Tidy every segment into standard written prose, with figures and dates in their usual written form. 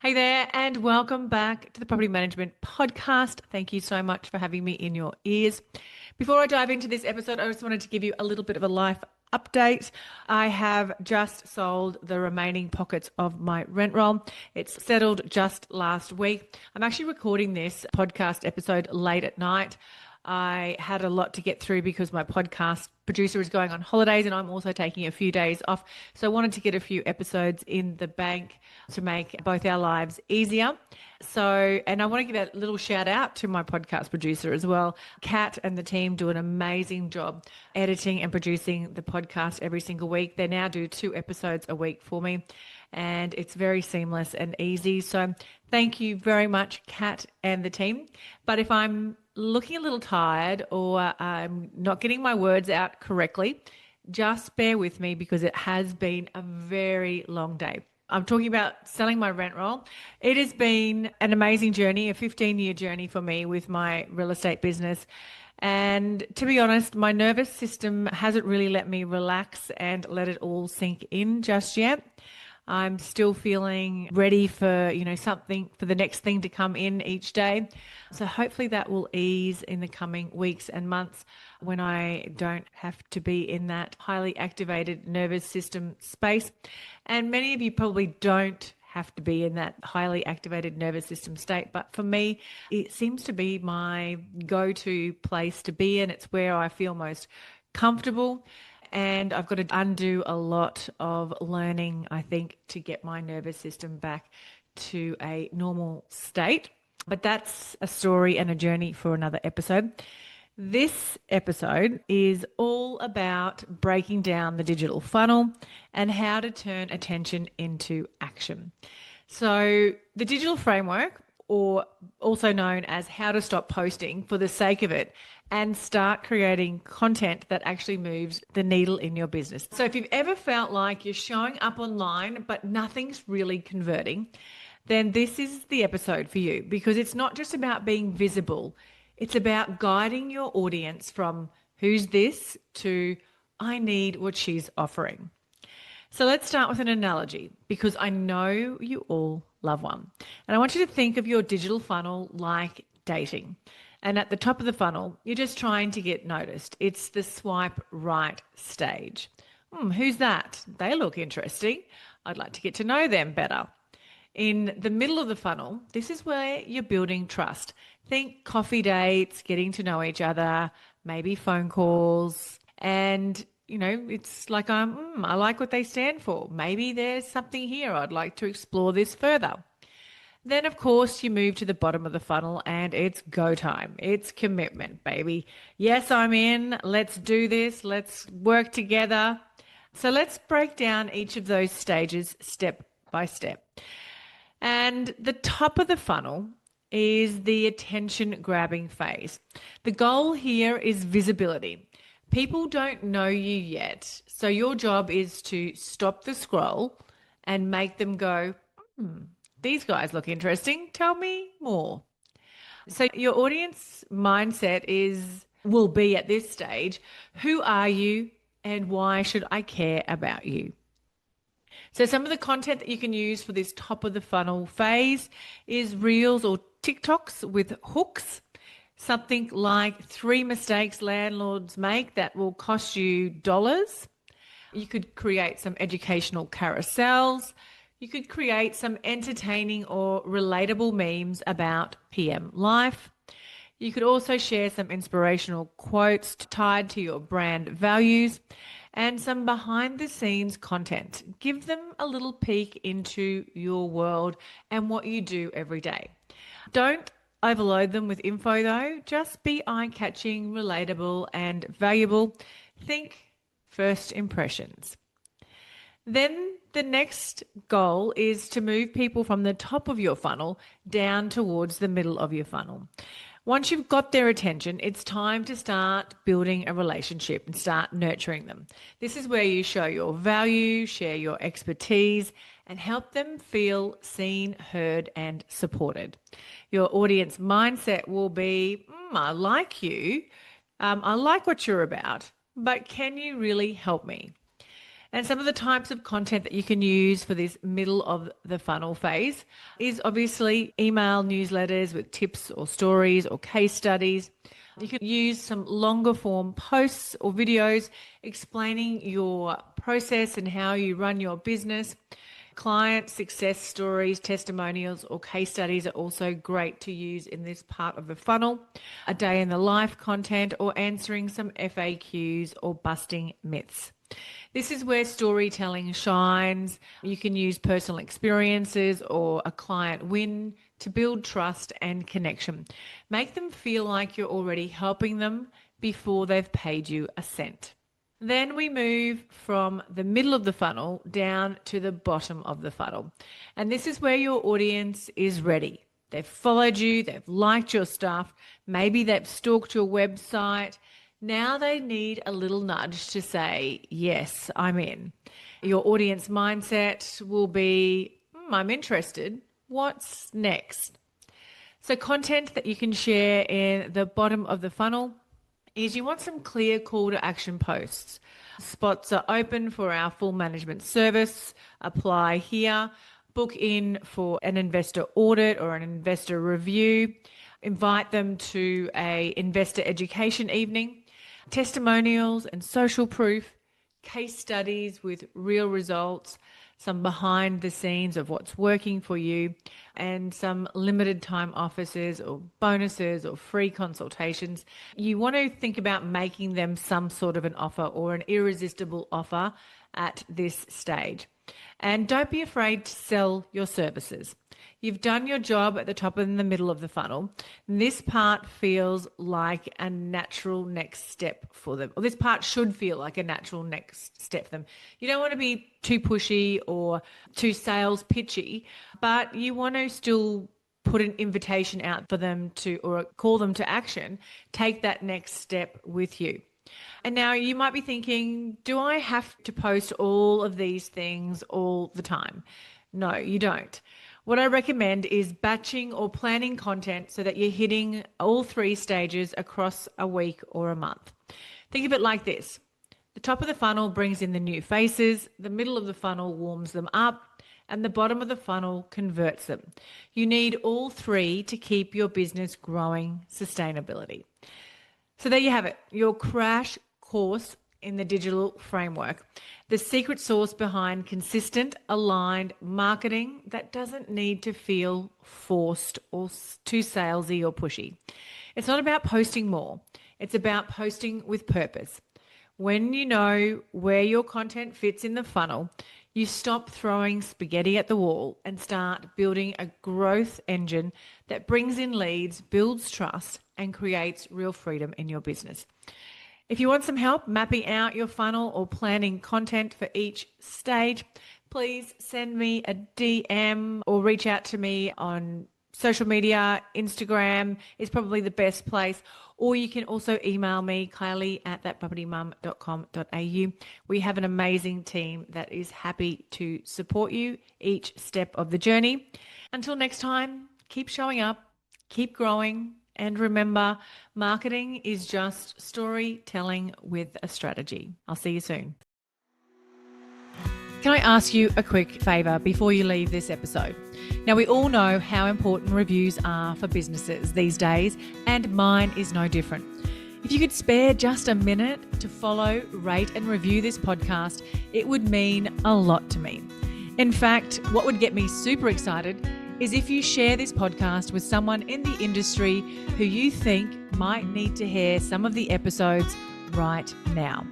Hey there, and welcome back to the Property Management Podcast. Thank you so much for having me in your ears. Before I dive into this episode, I just wanted to give you a little bit of a life update. I have just sold the remaining pockets of my rent roll. It's settled just last week. I'm actually recording this podcast episode late at night. I had a lot to get through because my podcast producer is going on holidays and I'm also taking a few days off. So I wanted to get a few episodes in the bank to make both our lives easier. And I want to give a little shout out to my podcast producer as well. Kat and the team do an amazing job editing and producing the podcast every single week. They now do 2 episodes a week for me and it's very seamless and easy. So thank you very much, Kat and the team. But if I'm looking a little tired or I'm not getting my words out correctly, just bear with me because it has been a very long day. I'm talking about selling my rent roll. It has been an amazing journey, a 15-year journey for me with my real estate business. And to be honest, my nervous system hasn't really let me relax and let it all sink in just yet. I'm still feeling ready for, something for the next thing to come in each day. So hopefully that will ease in the coming weeks and months when I don't have to be in that highly activated nervous system space. And many of you probably don't have to be in that highly activated nervous system state. But for me, it seems to be my go-to place to be in. It's where I feel most comfortable. And I've got to undo a lot of learning, I think, to get my nervous system back to a normal state. But that's a story and a journey for another episode. This episode is all about breaking down the digital funnel and how to turn attention into action. So the digital framework, or also known as how to stop posting for the sake of it and start creating content that actually moves the needle in your business. So if you've ever felt like you're showing up online but nothing's really converting, then this is the episode for you because it's not just about being visible. It's about guiding your audience from who's this to I need what she's offering. So let's start with an analogy because I know you all love one. And I want you to think of your digital funnel like dating. And at the top of the funnel, you're just trying to get noticed. It's the swipe right stage. Who's that? They look interesting. I'd like to get to know them better. In the middle of the funnel, this is where you're building trust. Think coffee dates, getting to know each other, maybe phone calls. And, it's like, I like what they stand for. Maybe there's something here. I'd like to explore this further. Then, of course, you move to the bottom of the funnel and it's go time. It's commitment, baby. Yes, I'm in. Let's do this. Let's work together. So let's break down each of those stages step by step. And the top of the funnel is the attention grabbing phase. The goal here is visibility. People don't know you yet. So your job is to stop the scroll and make them go, these guys look interesting. Tell me more. So your audience mindset will be at this stage, who are you and why should I care about you? So some of the content that you can use for this top of the funnel phase is reels or TikToks with hooks. Something like 3 mistakes landlords make that will cost you dollars. You could create some educational carousels. You could create some entertaining or relatable memes about PM life. You could also share some inspirational quotes tied to your brand values and some behind the scenes content. Give them a little peek into your world and what you do every day. Don't overload them with info though. Just be eye-catching, relatable and valuable. Think first impressions. Then the next goal is to move people from the top of your funnel down towards the middle of your funnel. Once you've got their attention, it's time to start building a relationship and start nurturing them. This is where you show your value, share your expertise, and help them feel seen, heard, and supported. Your audience mindset will be, I like you, I like what you're about, but can you really help me? And some of the types of content that you can use for this middle of the funnel phase is obviously email newsletters with tips or stories or case studies. You can use some longer form posts or videos explaining your process and how you run your business. Client success stories, testimonials, or case studies are also great to use in this part of the funnel. A day in the life content or answering some FAQs or busting myths. This is where storytelling shines. You can use personal experiences or a client win to build trust and connection. Make them feel like you're already helping them before they've paid you a cent. Then we move from the middle of the funnel down to the bottom of the funnel. And this is where your audience is ready. They've followed you, they've liked your stuff, maybe they've stalked your website. Now they need a little nudge to say, yes, I'm in. Your audience mindset will be, I'm interested. What's next? So content that you can share in the bottom of the funnel is you want some clear call to action posts. Spots are open for our full management service. Apply here. Book in for an investor audit or an investor review. Invite them to an investor education evening. Testimonials and social proof, case studies with real results, some behind the scenes of what's working for you, and some limited time offers or bonuses or free consultations. You want to think about making them some sort of an offer or an irresistible offer at this stage. And don't be afraid to sell your services. You've done your job at the top and the middle of the funnel. And this part feels like a natural next step for them. Or this part should feel like a natural next step for them. You don't want to be too pushy or too sales pitchy, but you want to still put an invitation out for them to, or call them to action, take that next step with you. And now you might be thinking, do I have to post all of these things all the time? No, you don't. What I recommend is batching or planning content so that you're hitting all three stages across a week or a month. Think of it like this. The top of the funnel brings in the new faces, the middle of the funnel warms them up, and the bottom of the funnel converts them. You need all three to keep your business growing sustainability. So there you have it, your crash course in the digital framework, the secret sauce behind consistent, aligned marketing that doesn't need to feel forced or too salesy or pushy. It's not about posting more. It's about posting with purpose. When you know where your content fits in the funnel, you stop throwing spaghetti at the wall and start building a growth engine that brings in leads, builds trust, and creates real freedom in your business. If you want some help mapping out your funnel or planning content for each stage, please send me a DM or reach out to me on social media. Instagram is probably the best place. Or you can also email me, Kylie at thatpropertymum.com.au. We have an amazing team that is happy to support you each step of the journey. Until next time, keep showing up, keep growing, and remember, marketing is just storytelling with a strategy. I'll see you soon. Can I ask you a quick favor before you leave this episode? Now, we all know how important reviews are for businesses these days, and mine is no different. If you could spare just a minute to follow, rate, and review this podcast, it would mean a lot to me. In fact, what would get me super excited is if you share this podcast with someone in the industry who you think might need to hear some of the episodes right now.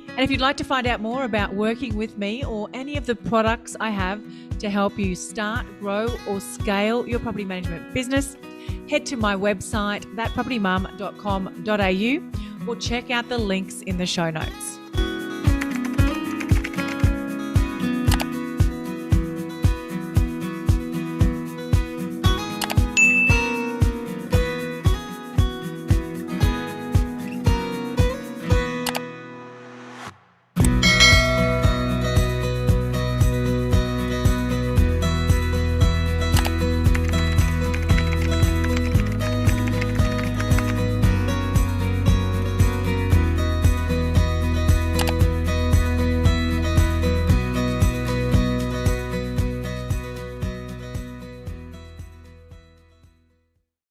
And if you'd like to find out more about working with me or any of the products I have to help you start, grow, or scale your property management business, head to my website, thatpropertymum.com.au, or check out the links in the show notes.